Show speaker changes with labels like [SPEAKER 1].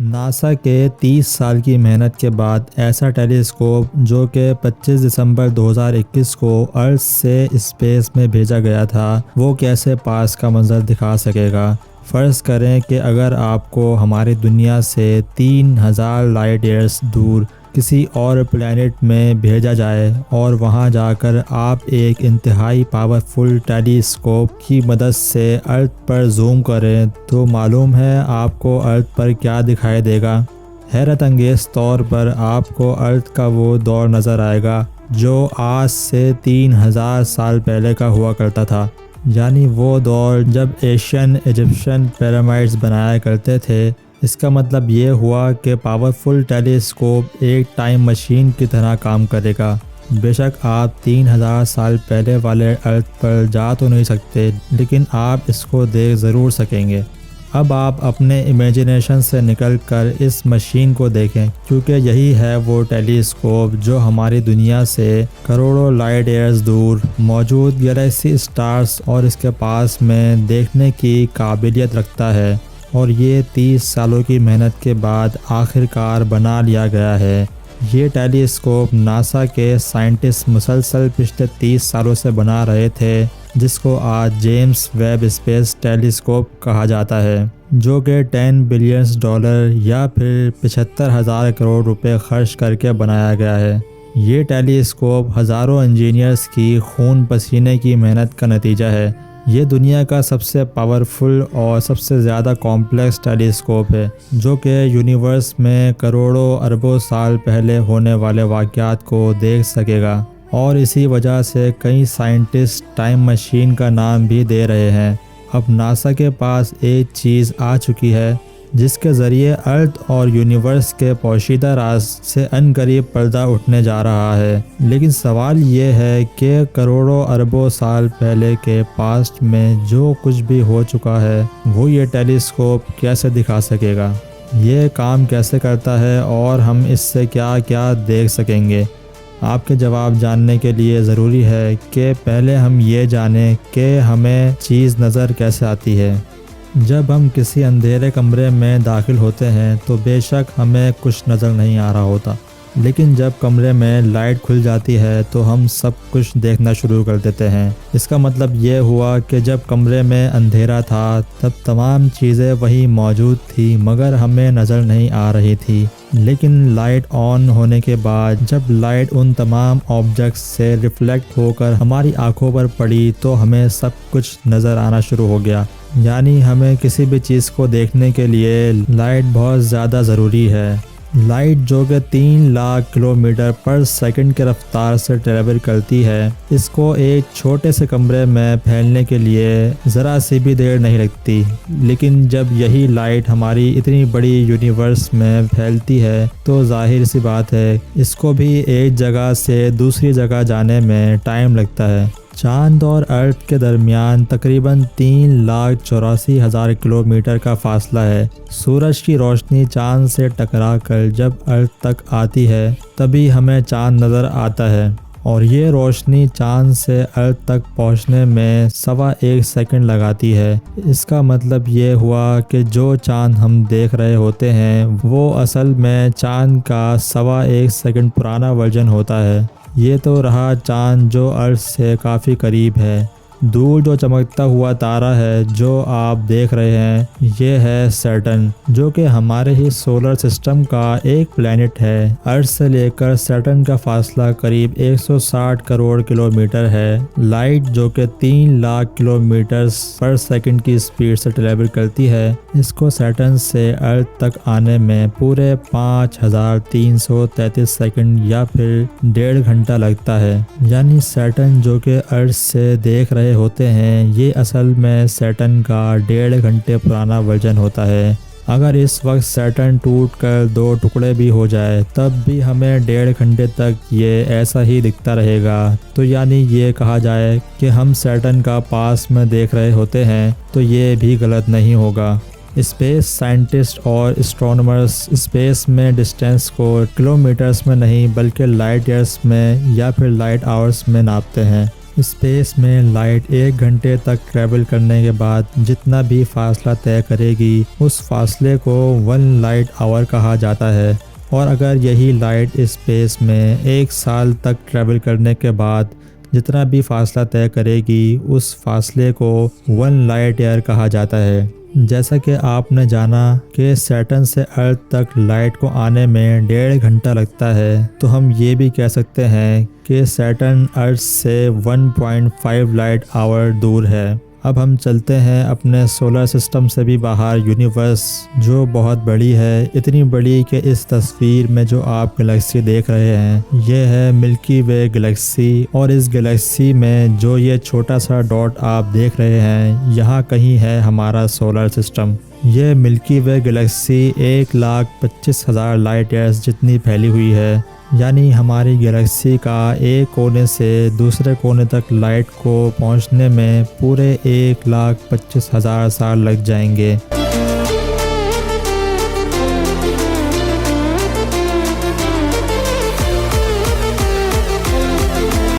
[SPEAKER 1] NASA کے 30 سال کی محنت کے بعد ایسا ٹیلی اسکوپ جو کہ 25 دسمبر 2021 کو ارتھ سے اسپیس میں بھیجا گیا تھا وہ کیسے پاس کا منظر دکھا سکے گا۔ فرض کریں کہ اگر آپ کو ہماری دنیا سے 3000 لائٹ ایئرز دور کسی اور پلینٹ میں بھیجا جائے اور وہاں جا کر آپ ایک انتہائی پاورفل ٹیلی اسکوپ کی مدد سے ارتھ پر زوم کریں تو معلوم ہے آپ کو ارتھ پر کیا دکھائی دے گا۔ حیرت انگیز طور پر آپ کو ارتھ کا وہ دور نظر آئے گا جو آج سے 3000 سال پہلے کا ہوا کرتا تھا، یعنی وہ دور جب ایجپشن پیرامڈز بنایا کرتے تھے۔ اس کا مطلب یہ ہوا کہ پاورفل ٹیلی اسکوپ ایک ٹائم مشین کی طرح کام کرے گا۔ بے شک آپ 3000 سال پہلے والے ارتھ پر جا تو نہیں سکتے، لیکن آپ اس کو دیکھ ضرور سکیں گے۔ اب آپ اپنے امیجنیشن سے نکل کر اس مشین کو دیکھیں، کیونکہ یہی ہے وہ ٹیلی اسکوپ جو ہماری دنیا سے کروڑوں لائٹ ایئرز دور موجود گیلیکسی اسٹارز اور اس کے پاس میں دیکھنے کی قابلیت رکھتا ہے، اور یہ 30 سالوں کی محنت کے بعد آخر کار بنا لیا گیا ہے۔ یہ ٹیلی اسکوپ ناسا کے سائنٹسٹ مسلسل پچھلے 30 سالوں سے بنا رہے تھے، جس کو آج جیمس ویب اسپیس ٹیلی اسکوپ کہا جاتا ہے، جو کہ $10 بلین یا پھر 75,000 کروڑ روپے خرچ کر کے بنایا گیا ہے۔ یہ ٹیلی اسکوپ ہزاروں انجینئرز کی خون پسینے کی محنت کا نتیجہ ہے۔ یہ دنیا کا سب سے پاورفل اور سب سے زیادہ کمپلیکس ٹیلی اسکوپ ہے، جو کہ یونیورس میں کروڑوں اربوں سال پہلے ہونے والے واقعات کو دیکھ سکے گا، اور اسی وجہ سے کئی سائنٹسٹ ٹائم مشین کا نام بھی دے رہے ہیں۔ اب ناسا کے پاس ایک چیز آ چکی ہے جس کے ذریعے ارتھ اور یونیورس کے پوشیدہ راز سے عنقریب پردہ اٹھنے جا رہا ہے، لیکن سوال یہ ہے کہ کروڑوں اربوں سال پہلے کے پاسٹ میں جو کچھ بھی ہو چکا ہے وہ یہ ٹیلی اسکوپ کیسے دکھا سکے گا؟ یہ کام کیسے کرتا ہے اور ہم اس سے کیا کیا دیکھ سکیں گے؟ آپ کے جواب جاننے کے لیے ضروری ہے کہ پہلے ہم یہ جانیں کہ ہمیں چیز نظر کیسے آتی ہے۔ جب ہم کسی اندھیرے کمرے میں داخل ہوتے ہیں تو بے شک ہمیں کچھ نظر نہیں آ رہا ہوتا، لیکن جب کمرے میں لائٹ کھل جاتی ہے تو ہم سب کچھ دیکھنا شروع کر دیتے ہیں۔ اس کا مطلب یہ ہوا کہ جب کمرے میں اندھیرا تھا تب تمام چیزیں وہی موجود تھی مگر ہمیں نظر نہیں آ رہی تھی، لیکن لائٹ آن ہونے کے بعد جب لائٹ ان تمام آبجیکٹس سے ریفلیکٹ ہو کر ہماری آنکھوں پر پڑی تو ہمیں سب کچھ نظر آنا شروع ہو گیا۔ یعنی ہمیں کسی بھی چیز کو دیکھنے کے لیے لائٹ بہت زیادہ ضروری ہے۔ لائٹ جو کہ 3 لاکھ کلومیٹر پر سیکنڈ کی رفتار سے ٹریول کرتی ہے، اس کو ایک چھوٹے سے کمرے میں پھیلنے کے لیے ذرا سی بھی دیر نہیں لگتی، لیکن جب یہی لائٹ ہماری اتنی بڑی یونیورس میں پھیلتی ہے تو ظاہر سی بات ہے اس کو بھی ایک جگہ سے دوسری جگہ جانے میں ٹائم لگتا ہے۔ چاند اور ارتھ کے درمیان تقریباً 3,84,000 کلومیٹر کا فاصلہ ہے۔ سورج کی روشنی چاند سے ٹکرا کر جب ارتھ تک آتی ہے تبھی ہمیں چاند نظر آتا ہے، اور یہ روشنی چاند سے ارتھ تک پہنچنے میں 1.25 سیکنڈ لگاتی ہے۔ اس کا مطلب یہ ہوا کہ جو چاند ہم دیکھ رہے ہوتے ہیں وہ اصل میں چاند کا 1.25 سیکنڈ پرانا ورژن ہوتا ہے۔ یہ تو رہا چاند جو ارتھ سے کافی قریب ہے۔ دور جو چمکتا ہوا تارا ہے جو آپ دیکھ رہے ہیں یہ ہے سیٹرن، جو کہ ہمارے ہی سولر سسٹم کا ایک پلینٹ ہے۔ ارتھ سے لے کر سیٹرن کا فاصلہ قریب 160 کروڑ کلومیٹر ہے۔ لائٹ جو کہ 3 لاکھ کلومیٹر پر سیکنڈ کی اسپیڈ سے ٹریول کرتی ہے، اس کو سیٹرن سے ارتھ تک آنے میں پورے 5333 سیکنڈ یا پھر 1.5 گھنٹہ لگتا ہے۔ یعنی سیٹرن جو کہ ارتھ سے دیکھ رہے ہوتے ہیں یہ اصل میں سیٹرن کا 1.5 گھنٹے پرانا ورژن ہوتا ہے۔ اگر اس وقت سیٹرن ٹوٹ کر 2 ٹکڑے بھی ہو جائے تب بھی ہمیں 1.5 گھنٹے تک یہ ایسا ہی دکھتا رہے گا۔ تو یعنی یہ کہا جائے کہ ہم سیٹرن کا پاس میں دیکھ رہے ہوتے ہیں تو یہ بھی غلط نہیں ہوگا۔ اسپیس سائنٹسٹ اور اسٹرونومرز اسپیس میں ڈسٹینس کو کلومیٹرز میں نہیں بلکہ لائٹ ایئرز میں یا پھر لائٹ آورز میں ناپتے ہیں۔ اسپیس میں لائٹ 1 گھنٹے تک ٹریول کرنے کے بعد جتنا بھی فاصلہ طے کرے گی اس فاصلے کو 1 لائٹ آور کہا جاتا ہے، اور اگر یہی لائٹ اسپیس میں 1 سال تک ٹریول کرنے کے بعد جتنا بھی فاصلہ طے کرے گی اس فاصلے کو 1 لائٹ ایئر کہا جاتا ہے۔ جیسا کہ آپ نے جانا کہ سیٹرن سے ارتھ تک لائٹ کو آنے میں 1.5 گھنٹہ لگتا ہے، تو ہم یہ بھی کہہ سکتے ہیں کہ سیٹرن ارتھ سے 1.5 لائٹ آور دور ہے۔ اب ہم چلتے ہیں اپنے سولر سسٹم سے بھی باہر یونیورس، جو بہت بڑی ہے، اتنی بڑی کہ اس تصویر میں جو آپ گلیکسی دیکھ رہے ہیں یہ ہے ملکی وے گلیکسی، اور اس گلیکسی میں جو یہ چھوٹا سا ڈاٹ آپ دیکھ رہے ہیں یہاں کہیں ہے ہمارا سولر سسٹم۔ یہ ملکی وے گلیکسی 1,25,000 لائٹ ایئرز جتنی پھیلی ہوئی ہے، یعنی ہماری گلیکسی کا ایک کونے سے دوسرے کونے تک لائٹ کو پہنچنے میں پورے 1,25,000 سال لگ جائیں گے۔